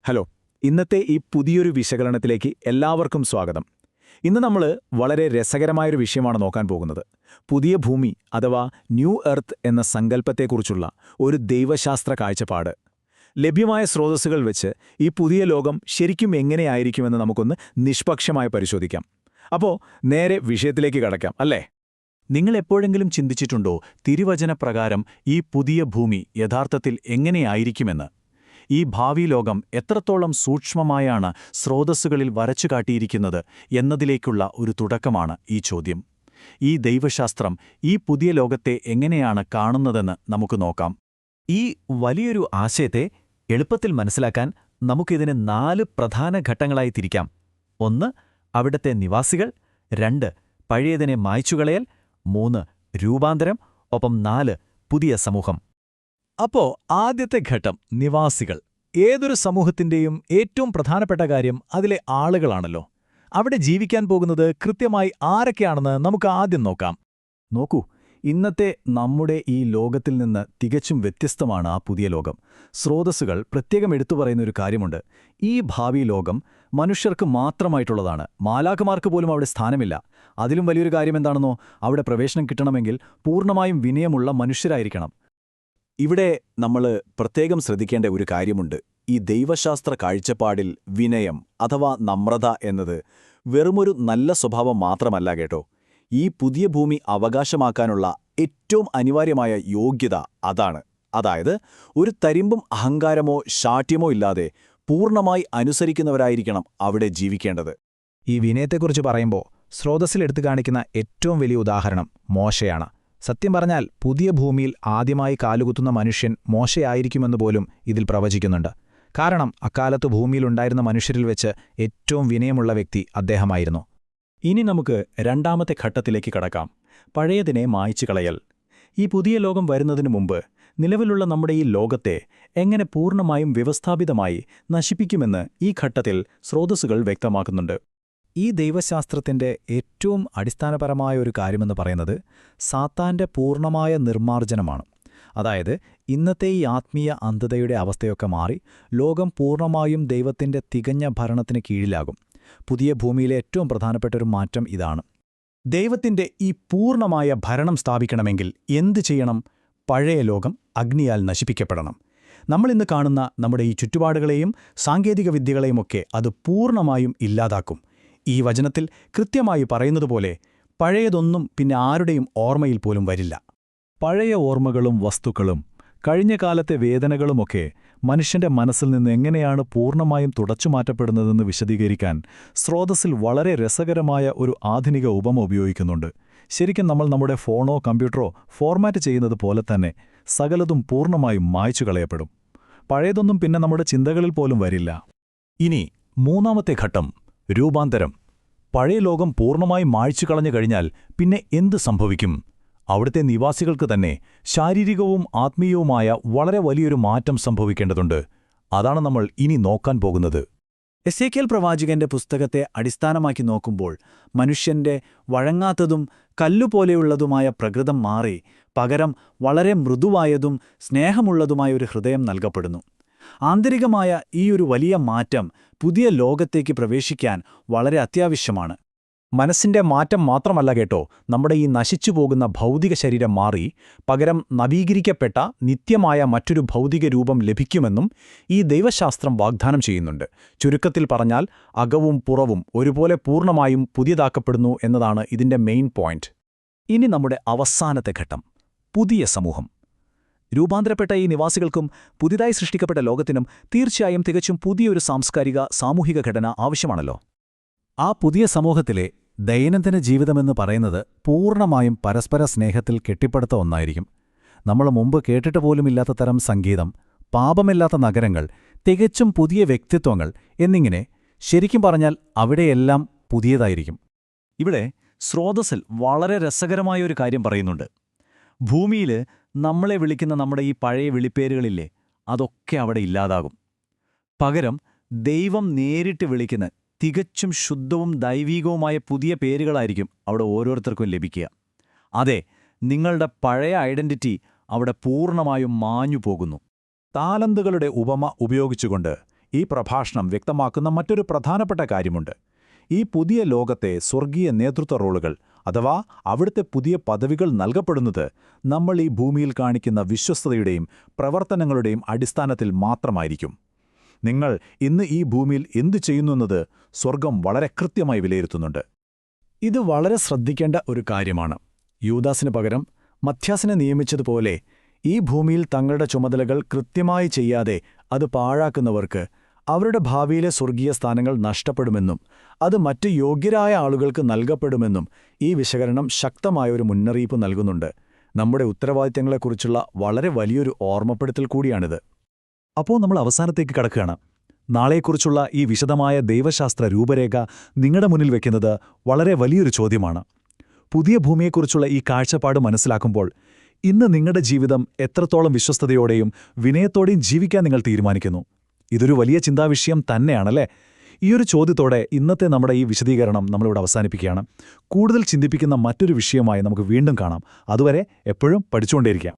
Hello. ഇന്നത്തെ ഈ പുതിയൊരു വിശകലനത്തിലേക്ക് എല്ലാവർക്കും സ്വാഗതം. ഇന്ന് നമ്മൾ വളരെ രസകരമായൊരു വിഷയമാണ് നോക്കാൻ പോകുന്നത്. പുതിയ ഭൂമി അഥവാ ന്യൂ എർത്ത് എന്ന സങ്കല്പത്തെക്കുറിച്ചുള്ള ഒരു ദൈവശാസ്ത്ര കാഴ്ചപ്പാട്. ലഭ്യമായ സ്രോതസ്സുകൾ വെച്ച് ഈ പുതിയ ലോകം ശരിക്കും എങ്ങനെയായിരിക്കുമെന്ന് നമുക്കൊന്ന് നിഷ്പക്ഷമായി പരിശോധിക്കാം. അപ്പോൾ നേരെ വിഷയത്തിലേക്ക് കടക്കാം, അല്ലേ? നിങ്ങൾ എപ്പോഴെങ്കിലും ചിന്തിച്ചിട്ടുണ്ടോ തിരുവചനപ്രകാരം ഈ പുതിയ ഭൂമി യഥാർത്ഥത്തിൽ എങ്ങനെയായിരിക്കുമെന്ന്? ഈ ഭാവി ലോകം എത്രത്തോളം സൂക്ഷ്മമായാണ് സ്രോതസ്സുകളിൽ വരച്ചുകാട്ടിയിരിക്കുന്നത് എന്നതിലേക്കുള്ള ഒരു തുടക്കമാണ് ഈ ചോദ്യം. ഈ ദൈവശാസ്ത്രം ഈ പുതിയ ലോകത്തെ എങ്ങനെയാണ് കാണുന്നതെന്ന് നമുക്ക് നോക്കാം. ഈ വലിയൊരു ആശയത്തെ എളുപ്പത്തിൽ മനസ്സിലാക്കാൻ നമുക്കിതിനെ 4 പ്രധാന ഘട്ടങ്ങളായി തിരിക്കാം. 1. അവിടത്തെ നിവാസികൾ. 2. പഴയതിനെ മായ്ച്ചുകളയൽ. 3. രൂപാന്തരം. ഒപ്പം 4. പുതിയ സമൂഹം. അപ്പോ ആദ്യത്തെ ഘട്ടം നിവാസികൾ. ഏതൊരു സമൂഹത്തിന്റെയും ഏറ്റവും പ്രധാനപ്പെട്ട കാര്യം അതിലെ ആളുകളാണല്ലോ. അവിടെ ജീവിക്കാൻ പോകുന്നത് കൃത്യമായി ആരൊക്കെയാണെന്ന് നമുക്ക് ആദ്യം നോക്കാം. നോക്കൂ, ഇന്നത്തെ നമ്മുടെ ഈ ലോകത്തിൽ നിന്ന് തികച്ചും വ്യത്യസ്തമാണ് ആ പുതിയ ലോകം. സ്രോതസ്സുകൾ പ്രത്യേകം എടുത്തു പറയുന്നൊരു കാര്യമുണ്ട്. ഈ ഭാവി ലോകം മനുഷ്യർക്ക് മാത്രമായിട്ടുള്ളതാണ്. മാലാഖമാർക്ക് പോലും അവിടെ സ്ഥാനമില്ല. അതിലും വലിയൊരു കാര്യം എന്താണെന്നോ, അവിടെ പ്രവേശനം കിട്ടണമെങ്കിൽ പൂർണ്ണമായും വിനയമുള്ള മനുഷ്യരായിരിക്കണം. ഇവിടെ നമ്മൾ പ്രത്യേകം ശ്രദ്ധിക്കേണ്ട ഒരു കാര്യമുണ്ട്. ഈ ദൈവശാസ്ത്ര കാഴ്ചപ്പാടിൽ വിനയം അഥവാ നമ്രത എന്നത് വെറുമൊരു നല്ല സ്വഭാവം മാത്രമല്ല കേട്ടോ. ഈ പുതിയ ഭൂമി അവകാശമാക്കാനുള്ള ഏറ്റവും അനിവാര്യമായ യോഗ്യത അതാണ്. അതായത് ഒരു തരിമ്പും അഹങ്കാരമോ ശാഠ്യമോ ഇല്ലാതെ പൂർണ്ണമായി അനുസരിക്കുന്നവരായിരിക്കണം അവിടെ ജീവിക്കേണ്ടത്. ഈ വിനയത്തെക്കുറിച്ച് പറയുമ്പോൾ സ്രോതസ്സിലെടുത്തു കാണിക്കുന്ന ഏറ്റവും വലിയ ഉദാഹരണം മോശയാണ്. സത്യം പറഞ്ഞാൽ പുതിയ ഭൂമിയിൽ ആദ്യമായി കാലുകുത്തുന്ന മനുഷ്യൻ മോശയായിരിക്കുമെന്ന് പോലും ഇതിൽ പ്രവചിക്കുന്നുണ്ട്. കാരണം അക്കാലത്ത് ഭൂമിയിലുണ്ടായിരുന്ന മനുഷ്യരിൽ വെച്ച് ഏറ്റവും വിനയമുള്ള വ്യക്തി അദ്ദേഹമായിരുന്നു. ഇനി നമുക്ക് രണ്ടാമത്തെ ഘട്ടത്തിലേക്ക് കടക്കാം. പഴയതിനെ മായ്ച്ചു കളയൽ. ഈ പുതിയ ലോകം വരുന്നതിനു മുമ്പ് നിലവിലുള്ള നമ്മുടെ ഈ ലോകത്തെ എങ്ങനെ പൂർണ്ണമായും വ്യവസ്ഥാപിതമായി നശിപ്പിക്കുമെന്ന് ഈ ഘട്ടത്തിൽ സ്രോതസ്സുകൾ വ്യക്തമാക്കുന്നുണ്ട്. ഈ ദൈവശാസ്ത്രത്തിന്റെ ഏറ്റവും അടിസ്ഥാനപരമായ ഒരു കാര്യമെന്ന് പറയുന്നത് സാത്താന്റെ പൂർണ്ണമായ നിർമ്മാർജ്ജനമാണ്. അതായത് ഇന്നത്തെ ഈ ആത്മീയ അന്ധതയുടെ അവസ്ഥയൊക്കെ മാറി ലോകം പൂർണ്ണമായും ദൈവത്തിന്റെ തികഞ്ഞ ഭരണത്തിന് കീഴിലാകും. പുതിയ ഭൂമിയിലെ ഏറ്റവും പ്രധാനപ്പെട്ട ഒരു മാറ്റം ഇതാണ്. ദൈവത്തിന്റെ ഈ പൂർണ്ണമായ ഭരണം സ്ഥാപിക്കണമെങ്കിൽ എന്തു ചെയ്യണം? പഴയ ലോകം അഗ്നിയാൽ നശിപ്പിക്കപ്പെടണം. നമ്മളിന്ന് കാണുന്ന നമ്മുടെ ഈ ചുറ്റുപാടുകളെയും സാങ്കേതിക വിദ്യകളെയുമൊക്കെ അത് പൂർണ്ണമായും ഇല്ലാതാക്കും. ഈ വചനത്തിൽ കൃത്യമായി പറയുന്നതുപോലെ പഴയതൊന്നും പിന്നെ ആരുടെയും ഓർമ്മയിൽ പോലും വരില്ല. പഴയ ഓർമ്മകളും വസ്തുക്കളും കഴിഞ്ഞ കാലത്തെ വേദനകളുമൊക്കെ മനുഷ്യന്റെ മനസ്സിൽ നിന്ന് എങ്ങനെയാണ് പൂർണ്ണമായും തുടച്ചുമാറ്റപ്പെടുന്നതെന്ന് വിശദീകരിക്കാൻ സ്രോതസ്സിൽ വളരെ രസകരമായ ഒരു ആധുനിക ഉപമ ഉപയോഗിക്കുന്നുണ്ട്. ശരിക്കും നമ്മൾ നമ്മുടെ ഫോണോ കമ്പ്യൂട്ടറോ ഫോർമാറ്റ് ചെയ്യുന്നത് പോലെ തന്നെ സകലതും പൂർണ്ണമായും മായ്ച്ചു കളയപ്പെടും. പഴയതൊന്നും പിന്നെ നമ്മുടെ ചിന്തകളിൽ പോലും വരില്ല. ഇനി മൂന്നാമത്തെ ഘട്ടം രൂപാന്തരം. പഴയ ലോകം പൂർണ്ണമായി മായ്ച്ചു കളഞ്ഞു കഴിഞ്ഞാൽ പിന്നെ എന്ത് സംഭവിക്കും? അവിടുത്തെ നിവാസികൾക്ക് തന്നെ ശാരീരികവും ആത്മീയവുമായ വളരെ വലിയൊരു മാറ്റം സംഭവിക്കേണ്ടതുണ്ട്. അതാണ് നമ്മൾ ഇനി നോക്കാൻ പോകുന്നത്. എസേക്യേൽ പ്രവാചകന്റെ പുസ്തകത്തെ അടിസ്ഥാനമാക്കി നോക്കുമ്പോൾ മനുഷ്യന്റെ വഴങ്ങാത്തതും കല്ലുപോലെയുള്ളതുമായ പ്രകൃതം മാറി പകരം വളരെ മൃദുവായതും സ്നേഹമുള്ളതുമായ ഒരു ഹൃദയം നൽകപ്പെടുന്നു. ആന്തരികമായ ഈയൊരു വലിയ മാറ്റം പുതിയ ലോകത്തേക്ക് പ്രവേശിക്കാൻ വളരെ അത്യാവശ്യമാണ്. മനസ്സിന്റെ മാറ്റം മാത്രമല്ല കേട്ടോ, നമ്മുടെ ഈ നശിച്ചുപോകുന്ന ഭൗതിക ശരീരം മാറി പകരം നവീകരിക്കപ്പെട്ട നിത്യമായ മറ്റൊരു ഭൗതിക രൂപം ലഭിക്കുമെന്നും ഈ ദൈവശാസ്ത്രം വാഗ്ദാനം ചെയ്യുന്നുണ്ട്. ചുരുക്കത്തിൽ പറഞ്ഞാൽ അകവും പുറവും ഒരുപോലെ പൂർണ്ണമായും പുതിയതാക്കപ്പെടുന്നു എന്നതാണ് ഇതിന്റെ മെയിൻ പോയിന്റ്. ഇനി നമ്മുടെ അവസാനത്തെ ഘട്ടം പുതിയ സമൂഹം. രൂപാന്തരപ്പെട്ട ഈ നിവാസികൾക്കും പുതിയതായി സൃഷ്ടിക്കപ്പെട്ട ലോകത്തിനും തീർച്ചയായും തികച്ചും പുതിയൊരു സാംസ്കാരിക സാമൂഹിക ഘടന ആവശ്യമാണല്ലോ. ആ പുതിയ സമൂഹത്തിലെ ദൈനംദിന ജീവിതമെന്ന് പറയുന്നത് പൂർണ്ണമായും പരസ്പര സ്നേഹത്തിൽ കെട്ടിപ്പടുത്ത ഒന്നായിരിക്കും. നമ്മൾ മുമ്പ് കേട്ടിട്ട് പോലുമില്ലാത്ത തരം സംഗീതം, പാപമില്ലാത്ത നഗരങ്ങൾ, തികച്ചും പുതിയ വ്യക്തിത്വങ്ങൾ എന്നിങ്ങനെ ശരിക്കും പറഞ്ഞാൽ അവിടെയെല്ലാം പുതിയതായിരിക്കും. ഇവിടെ സ്രോതസ്സിൽ വളരെ രസകരമായൊരു കാര്യം പറയുന്നുണ്ട്. ഭൂമിയിൽ നമ്മളെ വിളിക്കുന്ന നമ്മുടെ ഈ പഴയ വിളിപ്പേരുകളില്ലേ, അതൊക്കെ അവിടെ ഇല്ലാതാകും. പകരം ദൈവം നേരിട്ട് വിളിക്കുന്ന തികച്ചും ശുദ്ധവും ദൈവീകവുമായ പുതിയ പേരുകളായിരിക്കും അവിടെ ഓരോരുത്തർക്കും ലഭിക്കുക. അതെ, നിങ്ങളുടെ പഴയ ഐഡന്റിറ്റി അവിടെ പൂർണ്ണമായും മാഞ്ഞു പോകുന്നു. താലന്തുകളുടെ ഉപമ ഉപയോഗിച്ചുകൊണ്ട് ഈ പ്രഭാഷണം വ്യക്തമാക്കുന്ന മറ്റൊരു പ്രധാനപ്പെട്ട കാര്യമുണ്ട്. ഈ പുതിയ ലോകത്തെ സ്വർഗീയ നേതൃത്വ റോളുകൾ അഥവാ അവിടുത്തെ പുതിയ പദവികൾ നൽകപ്പെടുന്നത് നമ്മൾ ഈ ഭൂമിയിൽ കാണിക്കുന്ന വിശ്വസ്തതയുടെയും പ്രവർത്തനങ്ങളുടെയും അടിസ്ഥാനത്തിൽ മാത്രമായിരിക്കും. നിങ്ങൾ ഇന്ന് ഈ ഭൂമിയിൽ എന്തു ചെയ്യുന്നുവെന്നത് സ്വർഗം വളരെ കൃത്യമായി വിലയിരുത്തുന്നുണ്ട്. ഇത് വളരെ ശ്രദ്ധിക്കേണ്ട ഒരു കാര്യമാണ്. യൂദാസിന് പകരം മത്ഥ്യാസിനെ നിയമിച്ചതുപോലെ ഈ ഭൂമിയിൽ തങ്ങളുടെ ചുമതലകൾ കൃത്യമായി ചെയ്യാതെ അത് പാഴാക്കുന്നവർക്ക് അവരുടെ ഭാവിയിലെ സ്വർഗീയ സ്ഥാനങ്ങൾ നഷ്ടപ്പെടുമെന്നും അത് മറ്റ് യോഗ്യരായ ആളുകൾക്ക് നൽകപ്പെടുമെന്നും ഈ വിശകലനം ശക്തമായൊരു മുന്നറിയിപ്പ് നൽകുന്നുണ്ട്. നമ്മുടെ ഉത്തരവാദിത്തങ്ങളെക്കുറിച്ചുള്ള വളരെ വലിയൊരു ഓർമ്മപ്പെടുത്തൽ കൂടിയാണിത്. അപ്പോൾ നമ്മൾ അവസാനത്തേക്ക് കടക്കുകയാണ്. നാളെക്കുറിച്ചുള്ള ഈ വിശദമായ ദൈവശാസ്ത്ര രൂപരേഖ നിങ്ങളുടെ മുന്നിൽ വെക്കുന്നത് വളരെ വലിയൊരു ചോദ്യമാണ്. പുതിയ ഭൂമിയെക്കുറിച്ചുള്ള ഈ കാഴ്ചപ്പാട് മനസ്സിലാക്കുമ്പോൾ ഇന്ന് നിങ്ങളുടെ ജീവിതം എത്രത്തോളം വിശ്വസ്തയോടെയും വിനയത്തോടെയും ജീവിക്കാൻ നിങ്ങൾ തീരുമാനിക്കുന്നു? ഇതൊരു വലിയ ചിന്താവിഷയം തന്നെയാണല്ലേ? ഈയൊരു ചോദ്യത്തോടെ ഇന്നത്തെ നമ്മുടെ ഈ വിശദീകരണം നമ്മളിവിടെ അവസാനിപ്പിക്കുകയാണ്. കൂടുതൽ ചിന്തിപ്പിക്കുന്ന മറ്റൊരു വിഷയമായി നമുക്ക് വീണ്ടും കാണാം. അതുവരെ എപ്പോഴും പഠിച്ചുകൊണ്ടേയിരിക്കാം.